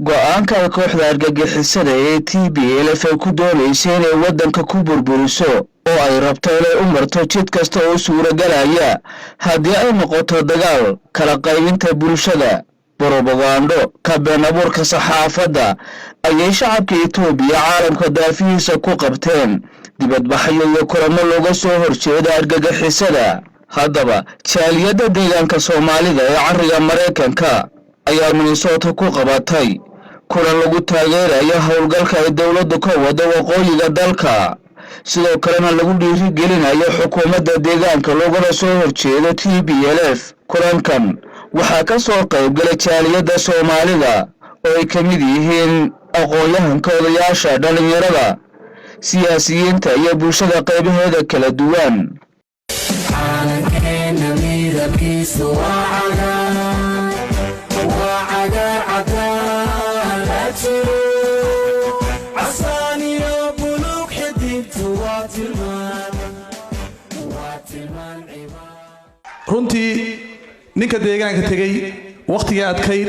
go'aanka ay kooxda argagixisada ee TPLF ay ku doonaysay inay waddanka ku burburiso oo ay rabto inay u marto jid kasta oo suuragalaya haddii ay noqoto dagaal kala qaybinta bulshada propagando ka been abuurka saxaafadda ayay shacabka Itoobiya caalamka daafihiisa ku qabteen dibadbaxyo iyo kulamo looga soo horjeeda argagixisada. haddaba jaaliyadda deegaanka Soomaalida ee cariga Mareykanka ayaa Minnesota ku qabatay kulan lagu taageerayo howlgalka ay dawladdu ka wado waqooyiga dalka, sidoo kalena lagu dhiirigelinayo xukuumadda deegaanka loogana soo horjeedo TPLF. kulankan waxaa ka soo qayb galay jaaliyadda Soomaalida oo ay ka mid yihiin aqoon-yahanka, odayaasha, dhalinyarada, siyaasiyiinta iyo bulshada qaybaheeda kala duwan. runtii ninka deegaanka tagay waqtiga adkayd,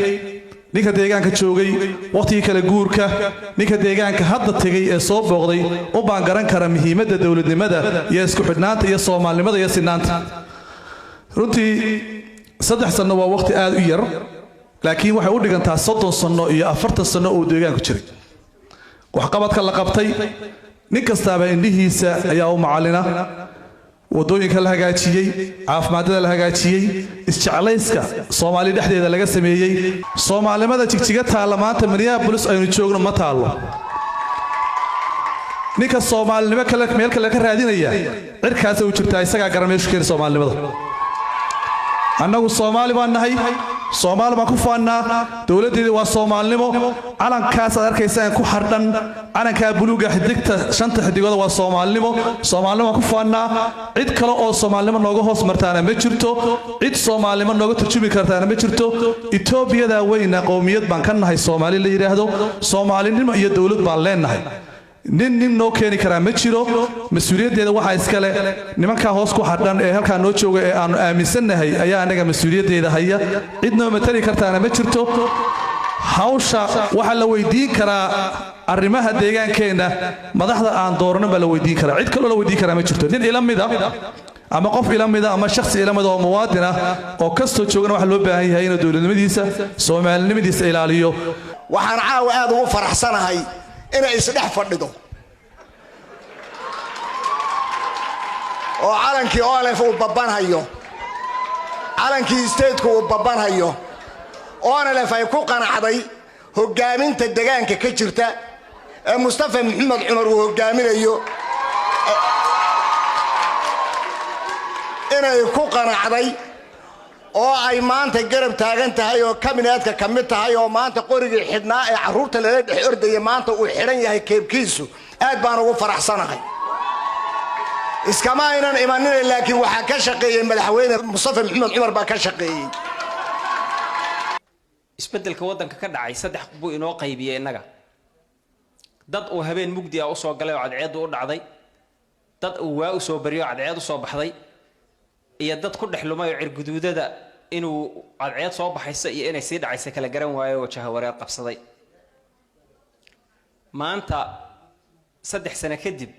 ninka deegaanka joogay waqtiga kala guurka, ninka deegaanka hadda tagay ee soo booqday u baan garan kara muhiimadda dawladnimada iyo isku xidhnaanta iyo Soomaalinimada iyo sinaanta. runtii 3 sano waa waqti aad u yar, laakiin waxay u dhigantaa 30 sano iyo 40 sano oo deegaanku jiray. waxqabadka la qabtay nin kastaaba indhihiisa ayaa u macalina. wadooyinka la hagaajiyay, caafimaadada la hagaajiyay, isjeclayska Soomaali dhexdeeda laga sameeyay. Soomaalinimada jigjiga taala maanta Minneapolis aynu joogno ma taalo. ninka Soomaalinimo kale meel kale ka raadinaya cirkaas uu jirtaa isaga garameesho keen Soomaalinimada. annagu Soomaali baan nahay, Soomaali baan ku faannaa, dawladdeedu waa Soomaalinimo. calankaas aad arkaysaan ku xardhan, calanka buluuga xidigta 5 xidigood waa Soomaalinimo. Soomaalinimo ku faannaa, cid kale oo Soomaalinimo nooga hoos martaana ma jirto, cid Soomaalinimo nooga turjumi kartaana ma jirto. Itoobiyada weyna qowmiyad baan ka nahay, Soomaali la yiraahdo. Soomaalinimo iyo dawlad baan leenahay. nin noo keeni karaa ma jiro. mas'uuliyaddeeda waxa iska leh nimanka hoos ku xadhan ee halka noo jooga ee aanu aaminsanahay ayaa anaga mas'uuliyaddeeda haya. cid noo matali kartaana ma jirto. hawsha waxa la weydiin karaa arrimaha deegaankeena madaxda aan doorno baa la weydiin karaa. cid kale oo la weydiin karaa ma jirto. nin ila mid ah ama qof ila mid ah ama shakhsi ila mid ah oo muwaadin ah oo kasto joogana waxa loo baahan yahay inuu dawladnimadiisa, Soomaalinimadiisa ilaaliyo. waxaan caawa aad ugu faraxsanahay inay isdhex fadhido oo calankii OLF uu babanhayo, calankii stateku uu babanhayo. OLF ay ku qanacday hogaaminta deegaanka ka jirta ee Mustafa Maxamed Cumar uu hogaaminayo, inay ku qanacday oo ay maanta garab taagan tahay oo kabineedka ka mid tahay oo maanta qorigii xidhnaa ee caruurta lala dhex ordayay maanta uu xidhan yahay keebkiisu. aad baan ugu faraxsanahay. iskama aynan imanin, laakiin waxa ka shaqeeyay madaxweyne Mustafa Maxamed Cumar baa ka shaqeeyay. isbedelka waddanka ka dhacay 3 buu inoo qaybiyay inaga. dad uu habeen mugdi ah u soo galay oo cadceed u dhacday, dad uu waa u soo bariyo cadceed u soo baxday, iyo dad ku dhexlumay cirguduudada inuu cadceed soo baxaysa iyo inay sii dhacaysa kala garan waayo wajaha wareer qabsaday. maanta 3 sano kadib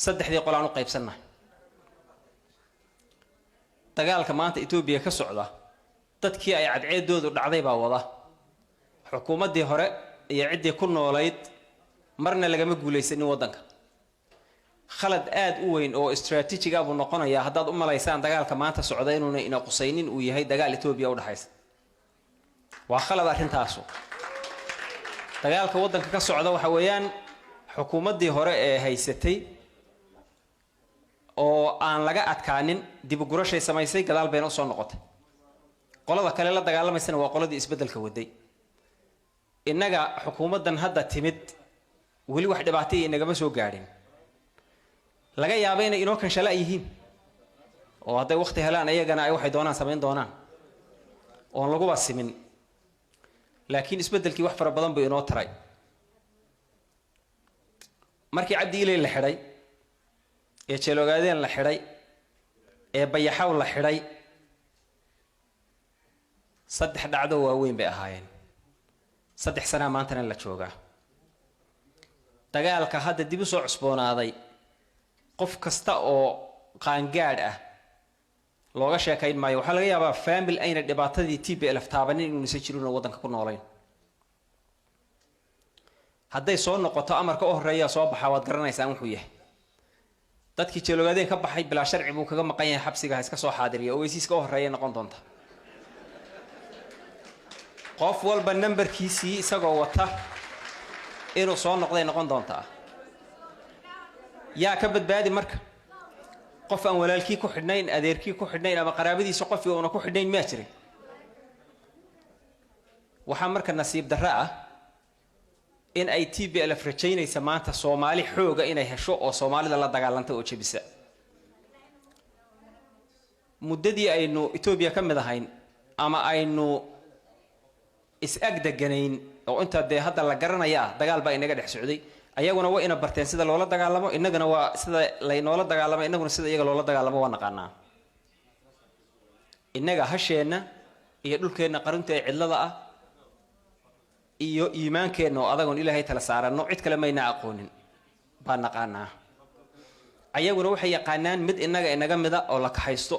3dii qolaan u qaybsannahay. dagaalka maanta Itoobiya ka socda dadkii ay cadceedoodu dhacday baa wada. xukuumaddii hore iyo ciddii ku noolayd marna lagama guulaysanin waddanka. khalad aad u weyn oo istiraatiijig ah buu noqonayaa haddaad u malaysaan dagaalka maanta socda inuuna ina qusaynin uu yahay dagaal Itoobiya u dhaxaysa. waa khalad arrintaasu. dagaalka waddanka ka socda waxa weeyaan xukuumaddii hore ee haysatay oo aan laga adkaanin dib u gurashay samaysay, gadaal bayna u soo noqotay. qolada kale la dagaalamaysan waa qoladii isbedelka waday. innaga xukuumaddan hadda timid weli wax dhibaato inagama soo gaadhin. laga yaabo inay inoo kan shala yihiin oo hadday waqti helaan ayagana ay waxay doonaan samayn doonaan oo lagu basimin. laakiin isbedelkii wax fara badan buu inoo taray. markii Cabdi Ilay la xidhay ee Jeeloogaadeen la xidhay ee Bayaxaw la xidhay saddex dhacdo waaweyn bay ahaayeen. saddex sana maantana la joogaa dagaalka hadda dib u soo cusboonaaday qof kasta oo qaangaad ah looga sheekayn maayo waxa laga yaabaa family ayna dhibaatadii TPLF taabanin inuu nisa jirin wadanka ku noolayn hadday soo noqoto amarka oo horeeya soo baxa waad garanaysaan wuxuu yahay dadkii jeelogaadeen ka baxay bilaa sharci buu kaga maqan yahay xabsiga iska soo xaadiriya oo weysiiska oo horeeya noqon doonta qof walba numberkiisii isagoo wata inuu soo noqday noqon doonta yaa ka badbaadi marka qof aan walaalkii ku xidhnayn adeerkii ku xidhnayn ama qaraabadiisa qof uu ku xidhnayn ma jirin waxa marka nasiib darro ah in ay TPLF rajaynaysa maanta Soomaali xooga inay hesho oo Soomaalida la dagaalanta oo jabisa muddadii aynu Itoobiya ka mid ahayn ama aynu is-agdaganayn oo inta hadda la garanaya dagaal baa inaga dhex socday ayaguna waa ina barteen sida loola dagaalamo inaguna waa sida laynoola dagaalamo inaguna sida iyaga loola dagaalamo waa naqaanaa inaga hasheena iyo dhulkeena qarunta ee cidlada ah iyo iimaankeena oo adagoon Ilaahay tala saarano cid kale mayna aqoonin baa naqaanaa ayaguna waxay yaqaanaan mid inaga mida oo la kaxaysto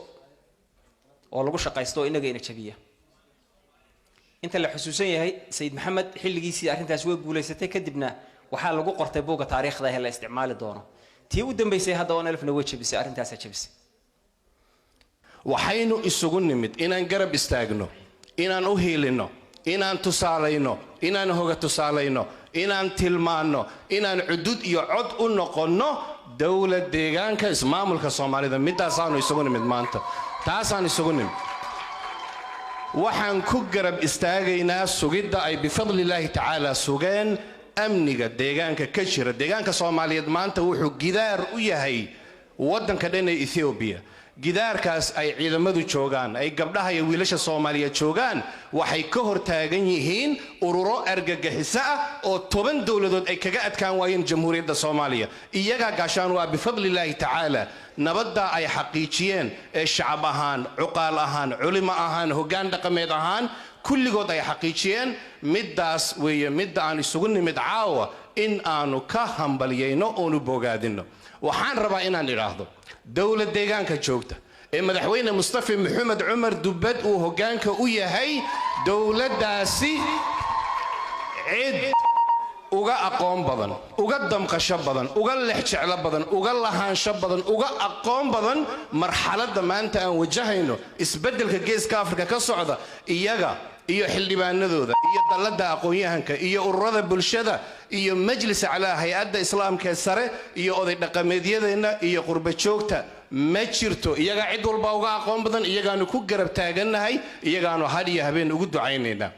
oo lagu shaqaysto inaga ina jabiya inta la xusuusan yahay Sayid Maxamed xilligiisii arrintaas way guuleysatay kadibna waxa lagu qortay buuga taariikhda ee la isticmaali doono tii u dambeysay hadda oo elfna way jabisay arrintaas jabisay waxaynu isugu nimid inaan garab istaagno inaan u hiilino inaan tusaalayno inaan hoga tusaalayno inaan tilmaano inaan cudud iyo cod u noqono dawlad deegaanka ismaamulka Soomaalida midaasaanu isugu nimid maanta taasaan isugu nimid waxaan ku garab istaagaynaa sugidda ay bifadlilaahi tacaala sugeen amniga deegaanka ka jira deegaanka Soomaaliyeed maanta wuxuu gidaar u yahay wadanka dhan ee Ethiopia gidaarkaas ay ciidamadu joogaan ay gabdhaha iyo wiilasha Soomaaliyeed joogaan waxay ka hor taagan yihiin ururo argagixisa ah oo 10 dawladood ay kaga adkaan waayeen jamhuuriyadda Soomaaliya iyaga gaashaan waa bifadlilaahi tacaala nabadda ay xaqiijiyeen ee shacab ahaan cuqaal ahaan culimo ahaan hoggaan dhaqameed ahaan kulligood ay xaqiijiyeen middaas weeye midda aan isugu nimid caawa in aanu ka hambaliyeyno oonu bogaadino waxaan rabaa inaan idhaahdo dawlad deegaanka joogta ee madaxweyne Mustafa Maxamed Umar Dubad uu hoggaanka u yahay dawladdaasi cid uga aqoon badan uga damqasho badan uga lexjeclo badan uga lahaansho badan uga aqoon badan marxaladda maanta aan wajahayno isbeddelka geeska Afrika ka socda iyaga iyo xildhibaanadooda iyo dalladda aqoon-yahanka iyo ururada bulshada iyo majlis calaa hay'adda islaamka sare iyo oday dhaqameedyadeena iyo qurba joogta ma jirto iyaga cid walba uga aqoon badan iyagaanu ku garab taaganahay iyagaanu had iyo habeen ugu ducaynaynaa